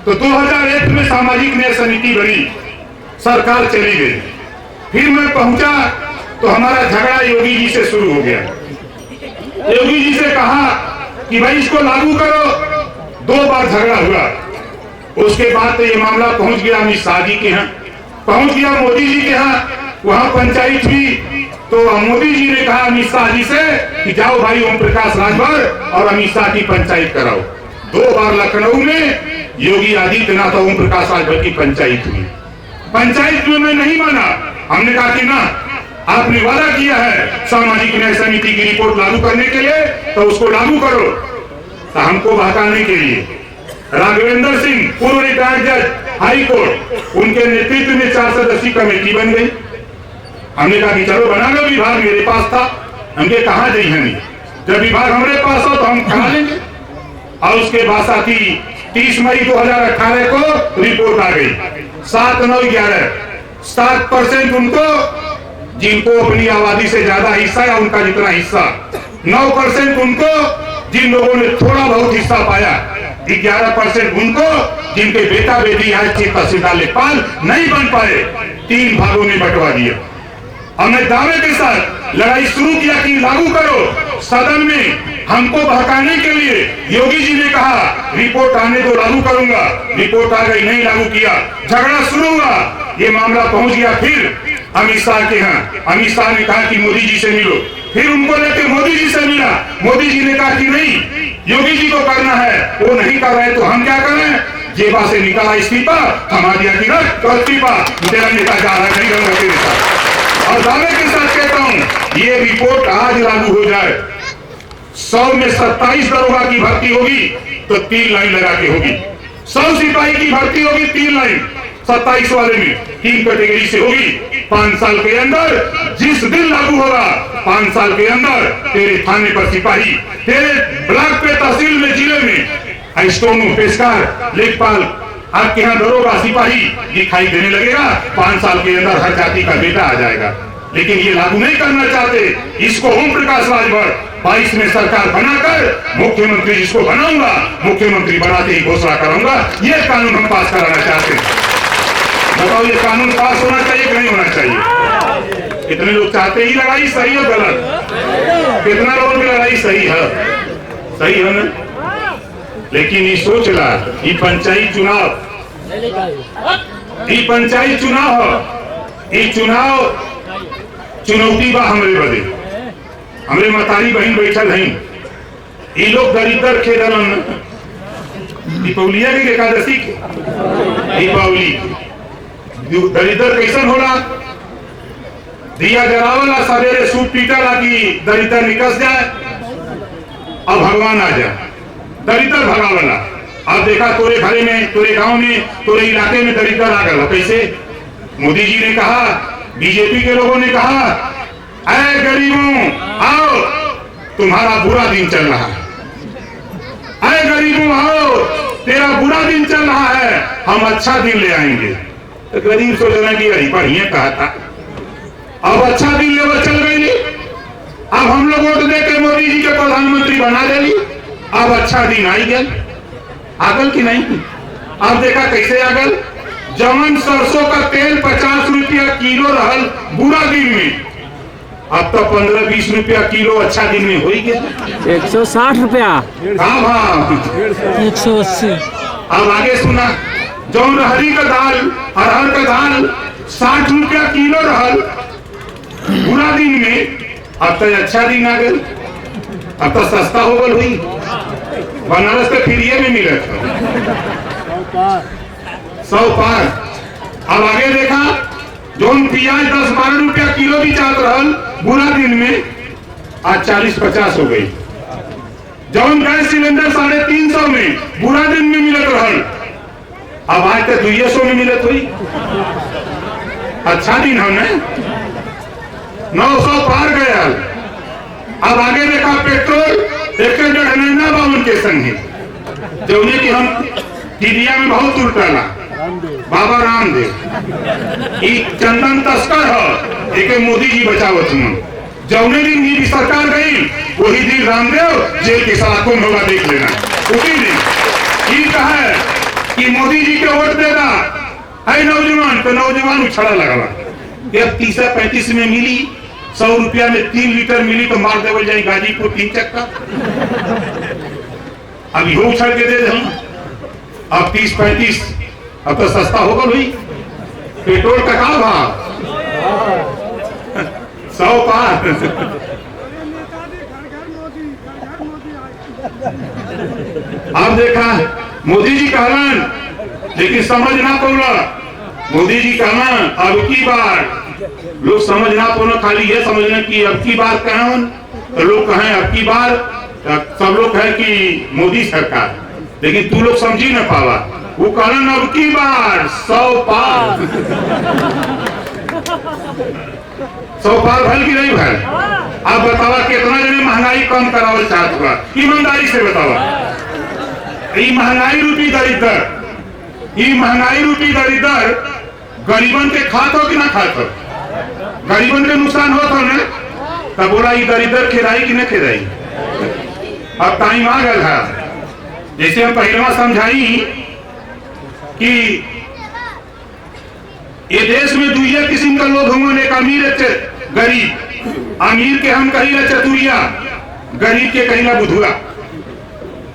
तो 2001 में सामाजिक न्याय समिति बनी, सरकार चली गई। फिर मैं पहुंचा तो हमारा झगड़ा योगी जी से शुरू हो गया। योगी जी से कहा कि भाई इसको लागू करो, 2 बार झगड़ा हुआ। उसके बाद तो ये मामला पहुंच गया अमित शाह जी के यहाँ, पहुंच गया मोदी जी के यहाँ, वहां पंचायत हुई। तो मोदी जी ने कहा अमित शाह जी से कि जाओ भाई ओम प्रकाश राजभर और अमित शाह की पंचायत कराओ। 2 बार लखनऊ में योगी आदित्यनाथ और ओम प्रकाश राजभर की पंचायत हुई। पंचायत में मैं नहीं माना, हमने कहा कि ना, आपने वादा किया है सामाजिक न्याय समिति की रिपोर्ट लागू करने के लिए, तो उसको लागू करो। तो हमको बहकाने के लिए राघवेंद्र सिंह, पूर्व रिटायर्ड जज हाई कोर्ट, उनके नेतृत्व में 4 सदस्यीय कमेटी बन गई। हमने कहा कि चलो बना लो, विभाग मेरे पास था, हमने कहा जाइए नहीं, जब विभाग हमारे पास हो तो हम कहा लेंगे। और उसके बाद साथी 30 मई 2018 को रिपोर्ट आ गई, 7, 9, 11, 7% उनको जिनको अपनी आबादी से ज्यादा हिस्सा या उनका जितना हिस्सा, 9% उनको जिन लोगों ने थोड़ा बहुत हिस्सा पाया, 11% उनको जिनके बेटा बेटी आज चीफ तहसीलदार लेखपाल नहीं बन पाए। 3 भागों में बंटवा दिया। हमने दावे के साथ लड़ाई शुरू किया कि लागू करो। सदन में हमको भड़काने के लिए योगी जी ने कहा रिपोर्ट आने दो, लागू करूंगा। रिपोर्ट आ गई, नहीं लागू किया, झगड़ा शुरू हुआ। ये मामला पहुंच गया फिर अमित शाह के यहाँ। अमित शाह ने कहा कि मोदी जी से मिलो, फिर उनको लेकर मोदी जी से मिला। मोदी जी ने कहा कि नहीं, योगी जी को करना है, वो नहीं कर रहे तो हम क्या करें। जेबा से निकाला इस्तीफा, थमा दिया कि तो इस्तीफा, तेरा नेता जा रहा नहीं रहूंगा तेरे साथ। और दावे के साथ कहता हूं ये रिपोर्ट आज लागू हो जाए, 100 में 27 दरोगा की भर्ती होगी तो 3 लाइन लगा के होगी। 100 सिपाही की भर्ती होगी 3 लाइन, 27 वाले में 3 कैटेगरी से होगी। 5 साल के अंदर जिस दिन लागू होगा, 5 साल के अंदर तेरे थाने पर सिपाही, तेरे ब्लॉक पे, तहसील में, जिले में स्टोनो, पेशकार, लेखपाल, आपके यहाँ दरोगा, सिपाही दिखाई देने लगेगा। 5 साल के अंदर हर जाति का बेटा आ जाएगा। लेकिन ये लागू नहीं करना चाहते। इसको ओम प्रकाश राजभर 22 में सरकार बनाकर मुख्यमंत्री जिसको बनाऊंगा, मुख्यमंत्री बनाते ही घोषणा करूंगा। ये कानून हम पास कराना चाहते हैं। बताओ ये कानून पास होना चाहिए कि नहीं होना चाहिए? कितने लोग चाहते ही लड़ाई सही है गलत? कितना लोगों की लड़ाई सही है? सही है ना? लेकिन ये सोच ला, ये पंचायत चुनाव हो, ये चुनाव चुनौती बा हमरे बदे। हमरे मतारी बहन बैठल हैं, ये लोग दरिद्र खेदलन दीपावलिया के एकादशी के दीपावली दरिद्र कैसन होला? दिया जलावला, सवेरे सूप पीटला कि दरिद्र निकस जाए और भगवान आ जाए। दरिद्र भगावला। अब देखा तोरे घरे में, तोरे गांव में, तोरे इलाके में दरिद्र आ गया। कैसे? मोदी जी ने कहा, बीजेपी के लोगों ने कहा, ऐ गरीबों आओ, तुम्हारा बुरा दिन चल रहा है। ऐ गरीबों आओ, तेरा बुरा दिन चल रहा है, हम अच्छा दिन ले आएंगे। तो गरीब सोच रहे कि अरे बढ़िया कहा था, अब अच्छा दिन ले चल गई। अब हम लोग वोट दे के मोदी जी के प्रधानमंत्री बना देली। अब अच्छा दिन आई गया, आगल की नहीं? अब देखा कैसे आगल? जवन सरसों का तेल 50 रुपया किलो रहल बुरा दिन में, अब तो 15-20 रुपया किलो अच्छा दिन में हो ही गया। 160 रुपया। हाँ 180। अब आगे सुना, जौन रहरी का दाल, अरहर का दाल 60 रुपया किलो रहल बुरा दिन में, अब तो अच्छा दिन आ गया। अब तो सस्ता हो गल हुई। बनारस के फ्रीए में मिले 100 पार। अब आगे देखा, जोन प्याज 10-12 रुपया किलो भी चाहत रहल बुरा दिन में, आज 40-50 हो गई। जौन गैस सिलेंडर 350 में बुरा दिन में मिलत रहल, अब आज तक 200 में मिलत हुई। अच्छा दिन हमने 900 पार गया। अब आगे देखा, पेट्रोल 1.5 के संगे, जौने की हम टीडिया में बहुत उल्टाला, बाबा रामदेव ई चंदन तस्कर है, एक मोदी जी बचावत हूँ। जौने दिन ये सरकार गई, वही दिन रामदेव जेल के सलाखों में होगा, देख लेना। उसी दिन ये कहा कि मोदी जी के वोट देगा है नौजवान, तो नौजवान उछड़ा लगा। 30-35 में मिली, 100 रुपया में 3 लीटर मिली तो मार देवल जाए गाजीपुर 3 चक्का। अब यो उछल के दे दे हम। अब 30-35, अब तो सस्ता होगा भाई। पेट्रोल का क्या भाव? 100 पार। अब देखा, मोदी जी कहलन, लेकिन समझ ना पौला। मोदी जी कहना अब की बार, लोग समझ ना पौना, खाली ये समझना कि अब की बार कहें, तो लोग कहें अब की बार, सब लोग कहें कि मोदी सरकार, लेकिन तू लोग समझी ना पावा। वो कहलन अब की बार 100 पार। 100 पार भल की नहीं भल? अब बतावा कितना जने महंगाई कम करावल चाहत बा? ईमानदारी से बतावा। ये महंगाई रूपी दरिद्र, ये महंगाई रूपी दरिद्र गरीबन के खात हो कि ना खात हो? गरीबन के नुकसान होता हो ना? तब बोला ये दरिद्र खेदाई कि न खेदाई? अब टाइम आ गया था, जैसे हम पहले समझाई कि ये देश में दुइया किस्म का लोग होंगे, एक अमीर एक गरीब। अमीर के हम कहीं चतुरिया, गरीब के कहीं बुधुआ।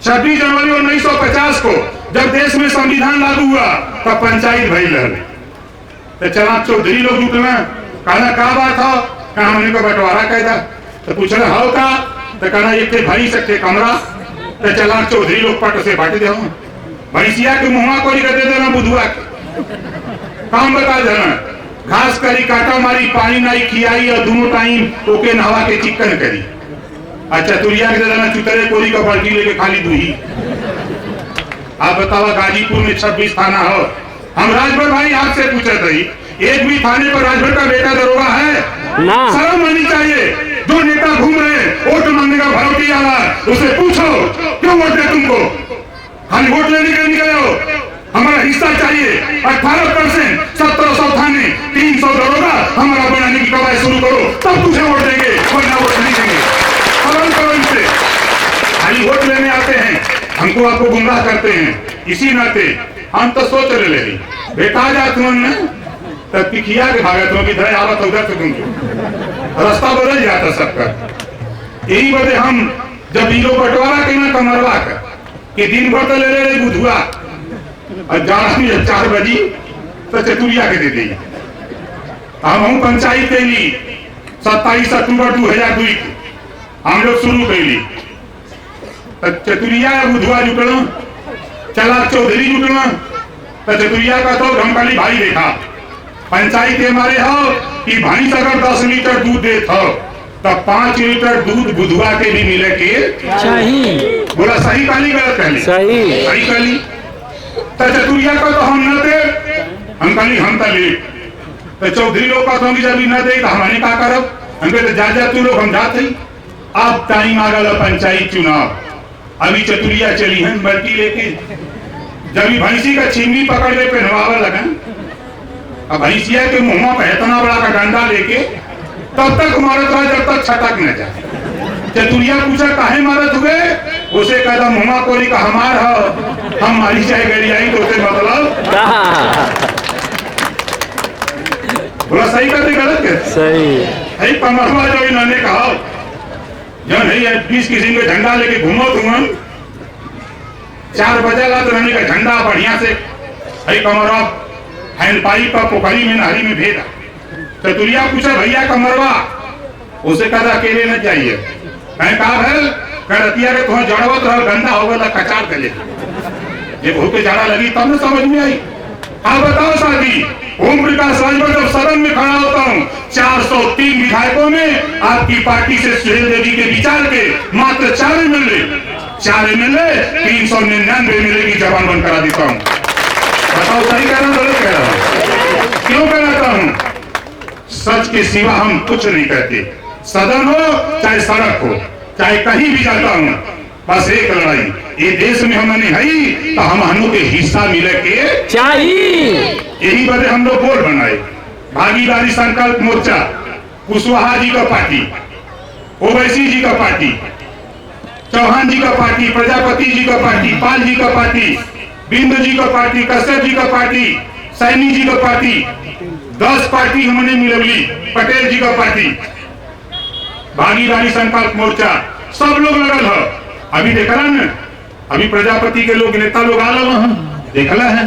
26 जनवरी 1950 को जब देश में संविधान लागू हुआ, तब पंचायत भइल रहे। तो चला चौधरी लोग जुटना कहना का बात हो कहा हमने को बंटवारा कहता तो पूछ रहे हो का तो कहना एक थे भाई सकते कमरा तो चला चौधरी लोग पट से बांट दे भैंसिया के मुँह को कर दे देना बुधुआ के काम बता देना घास करी काटा मारी पानी नहीं खियाई और दोनों टाइम ओके नहवा के चिकन करी अच्छा तुरिया के देना चुतरे कोरी का बाल्टी लेके खाली दूही आप बताओ गाजीपुर में 26 थाना हो हम राजभर भाई आपसे पूछे थे एक भी थाने पर राजभर का बेटा दरोगा है ना शर्म आनी चाहिए जो नेता घूम रहे वोट मांगने का भरोटी आ रहा है उसे पूछो क्यों वोट दे तुमको खाली वोट लेने के निकले हो हमारा हिस्सा चाहिए 18% 1700 थाने 300 दरोगा हमारा बनाने की कवायद शुरू करो तब तुझे वोट देंगे वरना वोट नहीं देंगे करो इनसे खाली वोट लेने आते हैं हमको आपको गुमराह करते हैं इसी नाते हम तो सोच रहे बेटा जा तुमने तब किया के भागा तुम इधर आवा तो उधर से तुमको रास्ता बदल जाता सबका यही वजह हम जब हीरो बंटवारा के ना कमरवा कर कि दिन भर तो ले रहे बुधुआ और जाना भी 4 बजी तो चतुरिया के दे दी हम पंचायत के लिए 27 अक्टूबर 2002 हम लोग शुरू कैली चतुरिया बुधुआ जुटना चला चौधरी जुटना तो चतुरिया का तो घमकाली भाई देखा पंचायत हमारे हो कि भैंस अगर 10 लीटर दूध देत हो तो 5 लीटर दूध बुधुआ के भी मिले के सही बोला सही काली गलत कहली सही काली तो चतुरिया का तो हम न दे हम काली हम तले तो चौधरी लोग का तो जब न दे तो हमने क्या करब हमके तो जा तू लोग हम जाते अब टाइम आ गया पंचायत चुनाव अभी चतुरिया चली है बल्कि लेके जब भैंसी का छिंगी पकड़ ले पहनवावा लगा अब भैंसिया के मुंह पे इतना बड़ा का डंडा लेके तब तक मारत रहा जब तक छटक न जाए चतुरिया पूछा काहे मारत हुए उसे कहता मुंह कोरी का हमार हो हम मारी चाहे गड़ी आई तो उसे मतलब बोला सही करते गलत के सही कमरवा जो इन्होंने कहा जो नहीं 20 किस्म के झंडा लेके घूमो तुम 4 बजे ला तो का झंडा बढ़िया से कमरवा हैंडपाइप पर पोखरी में नहरी में भेजा चतुरिया पूछा भैया कमरवा उसे कहता अकेले न जाइए कहीं कहा है करतिया के तुम्हें जड़वत रहा गंदा हो गया कचार कर ले ये भूखे जाड़ा लगी तब न समझ में आई आप बताओ साथी ओम प्रकाश राजभर जब सदन में खड़ा होता हूँ 403 विधायकों में आपकी पार्टी से सुहेल देवी के विचार के मात्र 4 एमएलए 399 एमएलए की जबान बंद करा देता हूँ बताओ सही कह रहा हूँ गलत कह रहा हूँ क्यों कहता हूँ सच के सिवा हम कुछ नहीं कहते सदन हो चाहे सड़क हो चाहे कहीं भी जाता हूँ बस एक लड़ाई ये देश में हमने है तो हम के हिस्सा मिले के चाहिए यही वजह हम लोग बोल बनाए भागीदारी संकल्प मोर्चा कुशवाहा जी का पार्टी ओवैसी जी का पार्टी चौहान जी का पार्टी प्रजापति जी का पार्टी पाल जी का पार्टी बिंदु जी का पार्टी कश्यप जी का पार्टी सैनी जी का पार्टी 10 पार्टी हमने मिलवली पटेल जी का पार्टी भागीदारी संकल्प मोर्चा सब लोग लगल है अभी देखला न अभी प्रजापति के लोग नेता लोग आ देखला है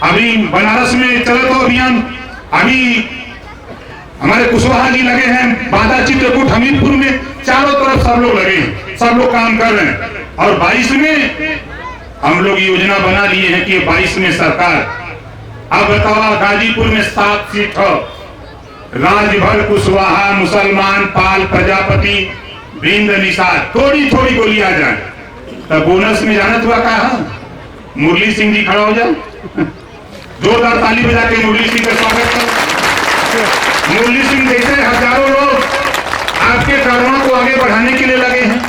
अभी बनारस में चलत हो अभियान अभी हमारे कुशवाहा जी लगे हैं बादा चित्रकूट हमीरपुर में चारों तरफ सब लोग लगे हैं सब लोग काम कर रहे हैं और 22 में हम लोग योजना बना लिए हैं कि 22 में सरकार अब बताओ गाजीपुर में 7 सीट हो राजभर कुशवाहा मुसलमान पाल प्रजापति बिंद निषाद थोड़ी थोड़ी गोली आ जाए तब बोनस में जानत हुआ कहा मुरली सिंह जी खड़ा हो जाए जोरदार ताली बजा के मुरली सिंह का स्वागत करो मुरली सिंह जैसे हजारों लोग आपके कारणों को आगे बढ़ाने के लिए लगे हैं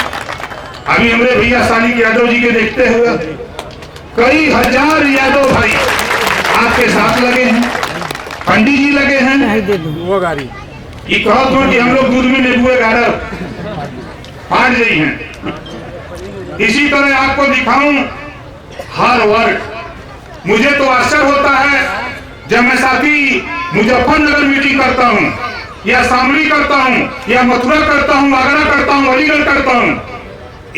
अभी हमारे भैया सालिक यादव जी के देखते हुए कई हजार यादव भाई आपके साथ लगे हैं पंडित जी लगे हैं वो गाड़ी ये कहो कि हम लोग दूध में नींबू गाड़ा फाड़ गई हैं इसी तरह आपको दिखाऊं हर वर्ग मुझे तो आश्चर्य होता है जब मैं साथी मुजफ्फरनगर मीटिंग करता हूं या शामली करता हूं या मथुरा करता हूं आगरा करता हूं अलीगढ़ करता हूं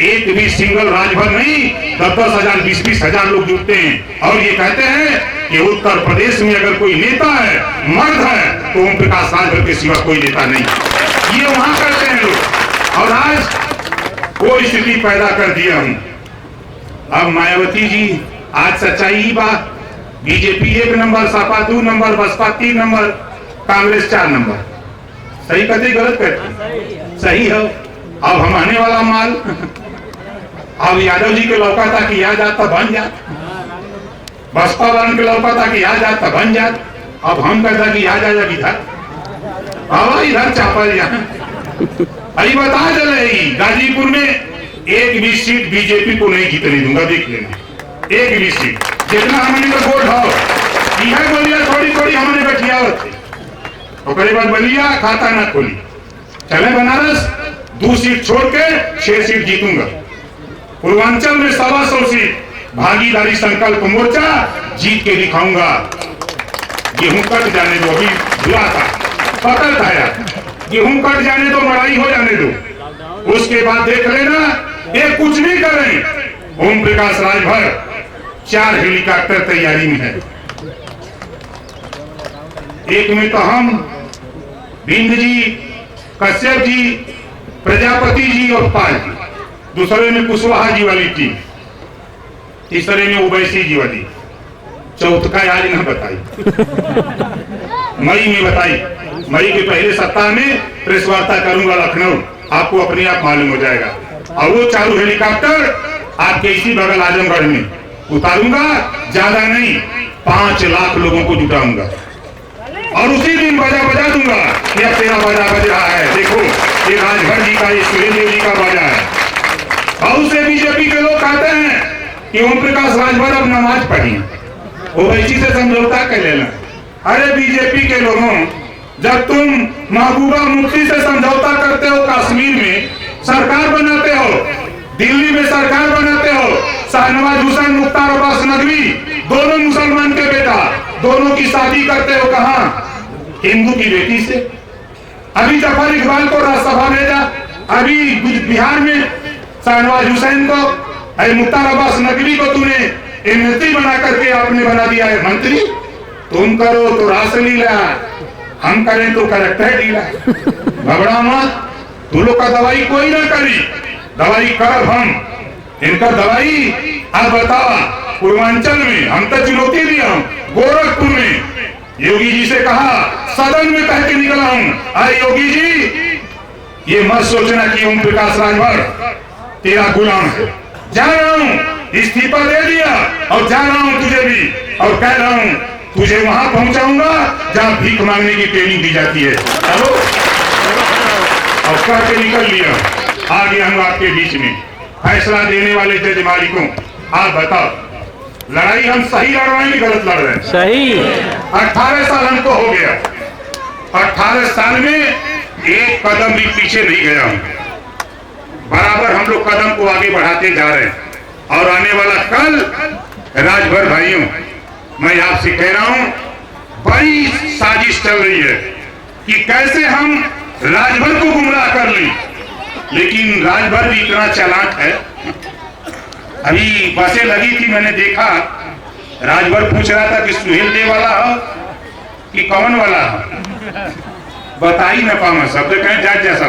एक भी सिंगल राजभर नहीं 10-10 हजार 20-20 हजार लोग जुटते हैं और ये कहते हैं कि उत्तर प्रदेश में अगर कोई नेता है, मर्द है, तो ओम प्रकाश राजभर के सिवा कोई नेता नहीं। ये वहां करते हैं लोग, और आज वो स्थिति पैदा कर दिया हूं। अब मायावती जी, आज सच्चाई ही बात, BJP 1 number, Sapa 2 number, Basapa 3 number, Congress 4 number. सही कहते गलत कहते? सही है। अब हम आने वाला माल अब यादव जी के लौका था कि आ जाता बन जात, बसपा वालों के लौका था कि आ जाता बन जात। अब हम कहता कि आ जा इधर, अब इधर चापल यहाँ अभी बता चले गाजीपुर में एक भी सीट बीजेपी को नहीं जीतने दूंगा, देख लेना। एक भी सीट जितना हमने का वोट हो, यह बोलिया थोड़ी थोड़ी हमने बैठिया होती, ओकरे बाद बलिया खाता ना खोली, चले बनारस 2 सीट छोड़ के 6 सीट जीतूंगा। पूर्वांचल में 125 सीट भागीदारी संकल्प मोर्चा जीत के दिखाऊंगा। गेहूं कट जाने दो, अभी बुरा था, पकड़ था यार, गेहूं कट जाने दो, लड़ाई हो जाने दो, उसके बाद देख लेना ये कुछ नहीं करें। ओम प्रकाश राजभर 4 हेलीकॉप्टर तैयारी में है। एक में तो हम, बिंद जी, कश्यप जी, प्रजापति जी और पाल जी, दूसरे में कुशवाहा जी वाली टीम, तीसरे में ओवैसी जी वाली, चौथा आज न बताई मई में बताई। मई के पहले सप्ताह में प्रेस वार्ता करूंगा लखनऊ, आपको अपने आप मालूम हो जाएगा। और वो चालू हेलीकॉप्टर आपके इसी बगल आजमगढ़ में उतारूंगा, ज्यादा नहीं 5 लाख लोगों को जुटाऊंगा, और उसी दिन बाजा बजा दूंगा। यह तेरा बाजा बज रहा है, देखो ये राजभर जी का, ये सुरेंद्र जी का बाजा है। और उसे बीजेपी के लोग कहते हैं कि ओम प्रकाश राजभर अब नमाज पढ़ी, ओवैसी से समझौता कर लेना। अरे बीजेपी के लोगों, जब तुम महबूबा मुफ्ती से समझौता करते हो, कश्मीर में सरकार बनाते हो, दिल्ली में सरकार बनाते हो, शाहनवाज हुसैन, मुख्तार अब्बास नकवी, दोनों मुसलमान के बेटा, दोनों की शादी करते हो कहां? हिंदू की बेटी से। अभी जफर इकबाल को राज्यसभा भेजा, अभी बिहार में शाहनवाज हुसैन को, मुख्तार अब्बास नकवी को तूने एमएलसी बना करके आपने बना दिया है मंत्री। तुम करो तो रासलीला, हम करें तो करेक्टर ढीला। घबरा मत, तू लोग का दवाई कोई ना करी, दवाई कर हम, इनका दवाई। अब बतावा पूर्वांचल में हम तो चुनौती दिया हूं, गोरखपुर में योगी जी से कहा, सदन में कह के निकला हूं, अरे योगी जी ये मत सोचना कि ओम प्रकाश राजभर तेरा गुलाम है। जा रहा हूं, इस्तीफा दे दिया और जा रहा हूं तुझे भी, और कह रहा हूं तुझे वहां पहुंचाऊंगा जहां भीख मांगने की ट्रेनिंग दी जाती है। चलो, और कह के निकल लिया। आगे हम आपके बीच में फैसला देने वाले जज मालिकों, आप बताओ लड़ाई हम सही लड़ रहे हैं कि गलत लड़ रहे हैं? सही। 18 साल हमको हो गया, 18 साल में एक कदम भी पीछे नहीं गया हूं, बराबर हम लोग कदम को आगे बढ़ाते जा रहे हैं। और आने वाला कल, राजभर भाइयों, मैं आपसे कह रहा हूं, बड़ी साजिश चल रही है कि कैसे हम राजभर को गुमराह कर लें। लेकिन राजभर भी इतना चालाक है। अभी बसें लगी थी, मैंने देखा राजभर पूछ रहा था कि सुहेल देव वाला हो कि कौन वाला हो, बता ही ना पाऊंगा, शब्द कहें जाट जैसा।